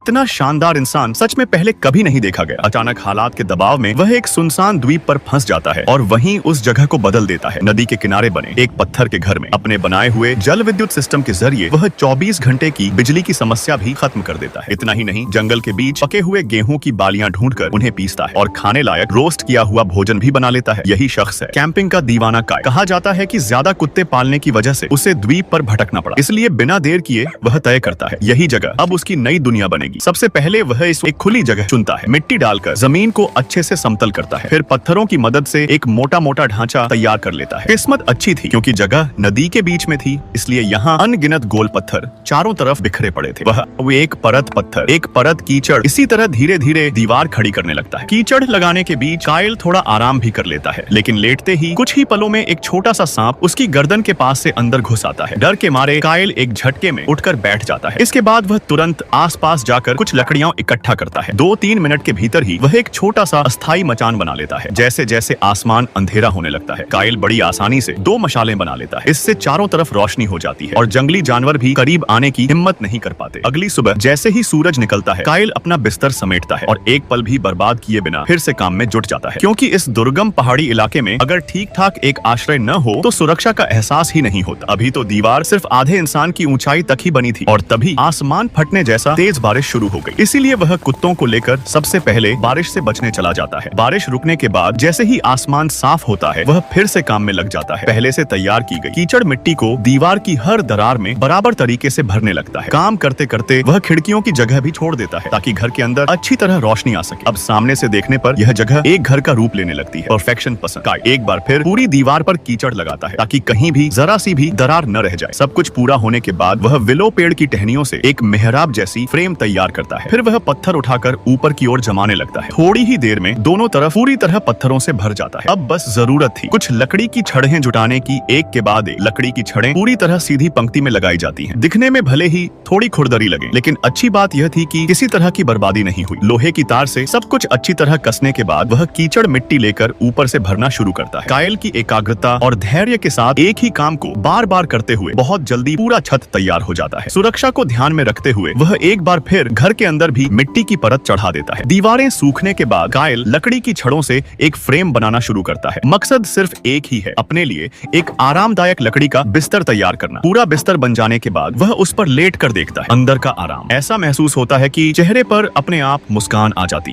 इतना शानदार इंसान सच में पहले कभी नहीं देखा गया। अचानक हालात के दबाव में वह एक सुनसान द्वीप पर फंस जाता है और वहीं उस जगह को बदल देता है। नदी के किनारे बने एक पत्थर के घर में अपने बनाए हुए जल विद्युत सिस्टम के जरिए वह 24 घंटे की बिजली की समस्या भी खत्म कर देता है। इतना ही नहीं, जंगल के बीच पके हुए गेहूं की बालियां ढूंढकर उन्हें पीसता है और खाने लायक रोस्ट किया हुआ भोजन भी बना लेता है। यही शख्स है कैंपिंग का दीवाना काय। कहा जाता है कि ज्यादा कुत्ते पालने की वजह से उसे द्वीप पर भटकना पड़ा, इसलिए बिना देर किए वह तय करता है यही जगह अब उसकी नई दुनिया बनेगी। सबसे पहले वह इस एक खुली जगह चुनता है, मिट्टी डालकर जमीन को अच्छे से समतल करता है, फिर पत्थरों की मदद से एक मोटा मोटा ढांचा तैयार कर लेता है। किस्मत अच्छी थी क्योंकि जगह नदी के बीच में थी, इसलिए यहाँ अनगिनत गोल पत्थर चारों तरफ बिखरे पड़े थे। वह एक परत पत्थर, एक परत कीचड़, इसी तरह धीरे धीरे दीवार खड़ी करने लगता है। कीचड़ लगाने के बीच कायल थोड़ा आराम भी कर लेता है, लेकिन लेटते ही कुछ ही पलों में एक छोटा सा सांप उसकी गर्दन के पास से अंदर घुस आता है। डर के मारे कायल एक झटके में उठकर बैठ जाता है। इसके बाद वह तुरंत आसपास जाकर कुछ लकड़ियां इकट्ठा करता है। 2-3 मिनट के भीतर ही वह एक छोटा सा अस्थायी मचान बना लेता है। जैसे जैसे आसमान अंधेरा होने लगता है, कायल बड़ी आसानी से 2 मशालें बना लेता है। इससे चारों तरफ रोशनी हो जाती है और जंगली जानवर भी करीब आने की हिम्मत नहीं कर पाते। अगली सुबह जैसे ही सूरज निकलता है, कायल अपना बिस्तर समेटता है और एक पल भी बर्बाद किए बिना फिर से काम में जुट जाता है, क्योंकि इस दुर्गम पहाड़ी इलाके में अगर ठीक ठाक एक आश्रय न हो तो सुरक्षा का एहसास ही नहीं होता। अभी तो दीवार सिर्फ आधे इंसान की ऊंचाई तक ही बनी थी और तभी आसमान फटने जैसा तेज बारिश शुरू हो गई। इसीलिए वह कुत्तों को लेकर सबसे पहले बारिश से बचने चला जाता है। बारिश रुकने के बाद जैसे ही आसमान साफ होता है, वह फिर से काम में लग जाता है। पहले से तैयार की गई कीचड़ मिट्टी को दीवार की हर दरार में बराबर तरीके से भरने लगता है। काम करते करते वह खिड़कियों की जगह भी छोड़ देता है ताकि घर के अंदर अच्छी तरह रोशनी आ सके। अब सामने से देखने पर यह जगह एक घर का रूप लेने लगती है। परफेक्शन पसंद का एक बार फिर पूरी दीवार पर कीचड़ लगाता है ताकि कहीं भी जरा सी भी दरार न रह जाए। सब कुछ पूरा होने के बाद वह विलो पेड़ की टहनियों से एक मेहराब जैसी फ्रेम तैयार करता है। फिर वह पत्थर उठाकर ऊपर की ओर जमाने लगता है। थोड़ी ही देर में दोनों तरफ पूरी तरह पत्थरों से भर जाता है। अब बस जरूरत थी कुछ लकड़ी की छड़ें जुटाने की। एक के बाद एक लकड़ी की छड़ें पूरी तरह सीधी पंक्ति में लगाई जाती हैं। दिखने में भले ही थोड़ी खुरदरी लगे, लेकिन अच्छी बात यह थी कि किसी तरह की बर्बादी नहीं हुई। लोहे की तार से सब कुछ अच्छी तरह कसने के बाद वह कीचड़ मिट्टी लेकर ऊपर से भरना शुरू करता है। कायल की एकाग्रता और धैर्य के साथ एक ही काम को बार बार करते हुए बहुत जल्दी पूरा छत तैयार हो जाता है। सुरक्षा को ध्यान में रखते हुए वह एक बार फिर घर के अंदर भी मिट्टी की परत चढ़ा देता है। दीवारें सूखने के बाद कायल लकड़ी की छड़ों से एक फ्रेम बनाना शुरू करता है। मकसद सिर्फ एक ही है, अपने लिए एक आरामदायक लकड़ी का बिस्तर तैयार करना। पूरा बिस्तर बन जाने के बाद वह उस पर लेट कर देखता है। अंदर का आराम ऐसा महसूस होता है कि चेहरे पर अपने आप मुस्कान आ जाती है।